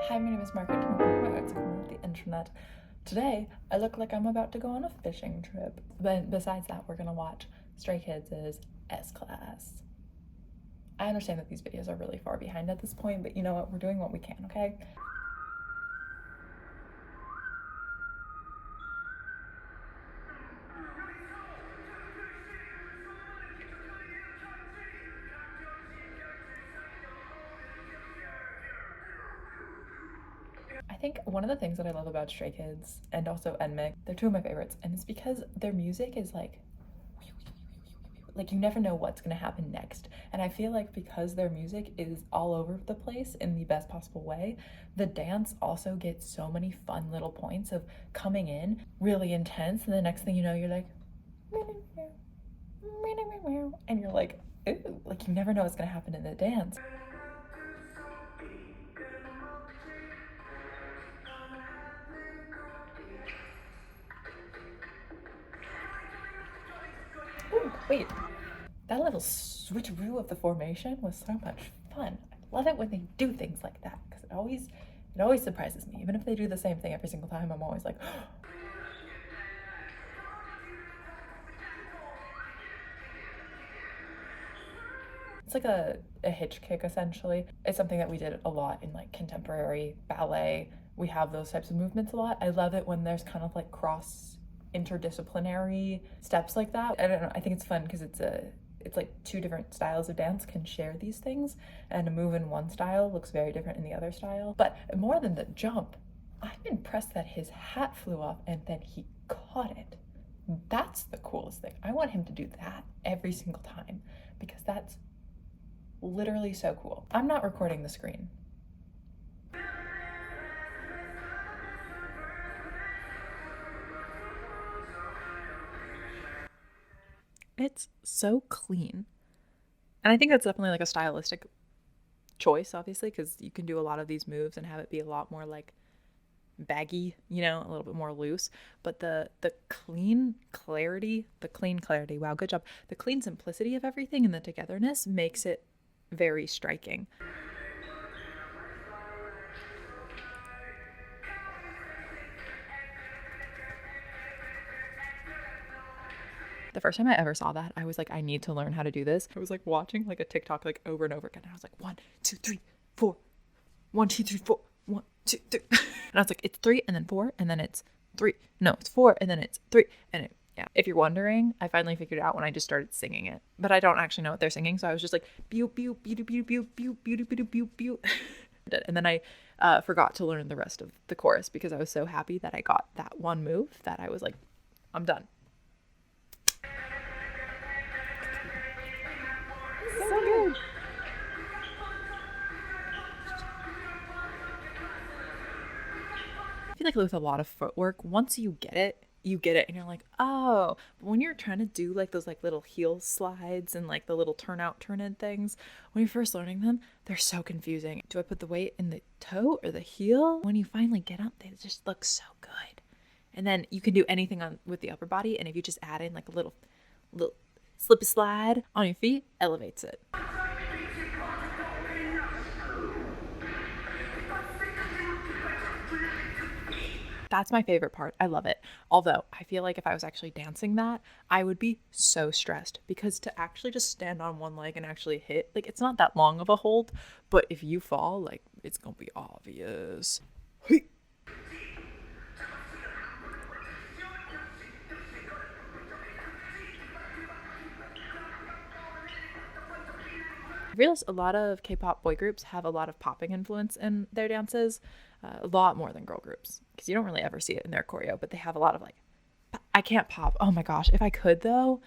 Hi, my name is Margaret. Welcome to my artsy corner of the internet. Today, I look like I'm about to go on a fishing trip. But besides that, we're gonna watch StrayKids' S-Class. I understand that these videos are really far behind at this point, but you know what? We're doing what we can, okay? I think one of the things that I love about StrayKids and also NMIC, they're two of my favorites, and it's because their music is like you never know what's gonna happen next. And I feel like because their music is all over the place in the best possible way, the dance also gets so many fun little points of coming in really intense, and the next thing you know, you're like, and you're like, ooh, like you never know what's gonna happen in the dance. Ooh, wait, that little switcheroo of the formation was so much fun. I love it when they do things like that because it always surprises me. Even if they do the same thing every single time, I'm always like, it's like a hitch kick essentially. It's something that we did a lot in like contemporary ballet. We have those types of movements a lot. I love it when there's kind of like cross interdisciplinary steps like that. I don't know, I think it's fun because it's like two different styles of dance can share these things, and a move in one style looks very different in the other style. But more than the jump, I'm impressed that his hat flew off and then he caught it. That's the coolest thing. I want him to do that every single time because that's literally so cool. I'm not recording the screen. It's so clean. And I think that's definitely like a stylistic choice, obviously, because you can do a lot of these moves and have it be a lot more like baggy, you know, a little bit more loose. But the clean clarity, wow, good job. The clean simplicity of everything and the togetherness makes it very striking. The first time I ever saw that, I was like, I need to learn how to do this. I was like watching like a TikTok like over and over again. And I was like, 1, 2, 3, 4, 1, 2, 3, 4, 1, 2, 3. And I was like, it's 3 and then 4 and then it's 3. No, it's 4 and then it's 3. And yeah. If you're wondering, I finally figured it out when I just started singing it. But I don't actually know what they're singing. So I was just like, pew, pew, pew, pew, pew, pew, pew, pew, pew, pew. And then I forgot to learn the rest of the chorus because I was so happy that I got that one move that I was like, I'm done. So good. I feel like with a lot of footwork, once you get it and you're like, oh. But when you're trying to do like those like little heel slides and like the little turn out, turn in things, when you're first learning them, they're so confusing. Do I put the weight in the toe or the heel? When you finally get up, they just look so good. And then you can do anything on with the upper body, and if you just add in like a little slip a slide on your feet, elevates it. That's my favorite part. I love it. Although I feel like if I was actually dancing that, I would be so stressed because to actually just stand on one leg and actually hit, like it's not that long of a hold, but if you fall, like it's gonna be obvious. I realized a lot of K-pop boy groups have a lot of popping influence in their dances, a lot more than girl groups, because you don't really ever see it in their choreo, but they have a lot of like, I can't pop. Oh my gosh. If I could though,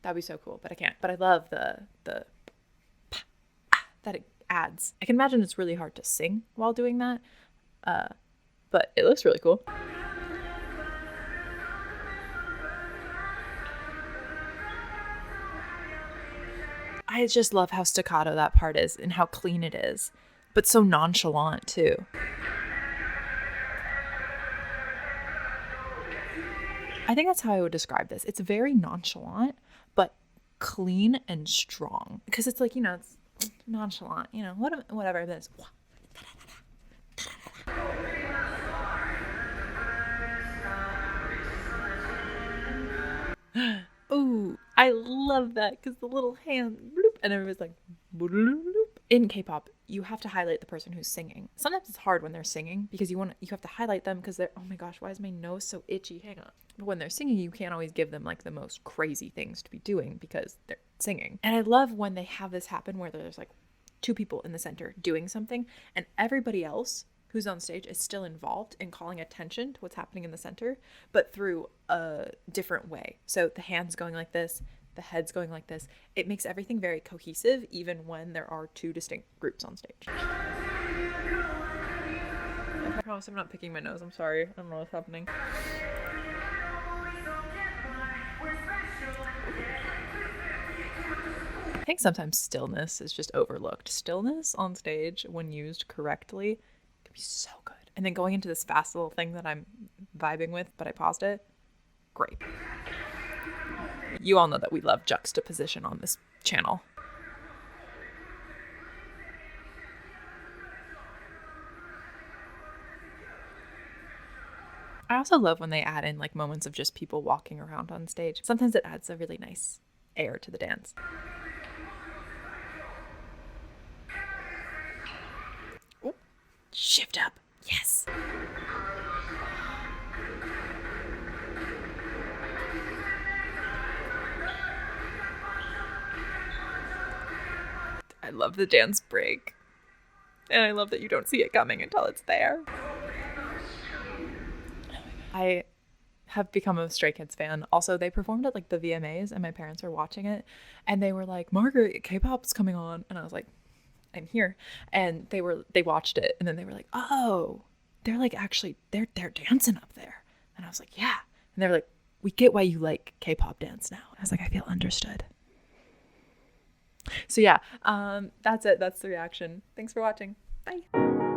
that'd be so cool, but I can't. But I love the that it adds. I can imagine it's really hard to sing while doing that, but it looks really cool. I just love how staccato that part is and how clean it is, but so nonchalant too. I think that's how I would describe this. It's very nonchalant, but clean and strong. Because it's like, you know, it's nonchalant, you know, whatever it is. Ooh, I love that because the little hand, bloop, and everybody's like, bloop. In K-pop, you have to highlight the person who's singing. Sometimes it's hard when they're singing because you have to highlight them because they're, oh my gosh, why is my nose so itchy? Hang on. But when they're singing, you can't always give them like the most crazy things to be doing because they're singing. And I love when they have this happen where there's like two people in the center doing something and everybody else who's on stage is still involved in calling attention to what's happening in the center, but through a different way. So the hands going like this, the head's going like this. It makes everything very cohesive, even when there are two distinct groups on stage. I promise I'm not picking my nose. I'm sorry. I don't know what's happening. I think sometimes stillness is just overlooked. Stillness on stage, when used correctly, can be so good. And then going into this fast little thing that I'm vibing with, but I paused it. Great. You all know that we love juxtaposition on this channel. I also love when they add in like moments of just people walking around on stage. Sometimes it adds a really nice air to the dance. Ooh, shift up. Yes. I love the dance break. And I love that you don't see it coming until it's there. I have become a StrayKids fan. Also, they performed at like the VMAs and my parents were watching it and they were like, Margaret, K-pop's coming on. And I was like, I'm here. And they watched it and then they were like, oh, they're like actually they're dancing up there. And I was like, yeah. And they were like, we get why you like K-pop dance now. I was like, I feel understood. So yeah, that's it. That's the reaction. Thanks for watching. Bye.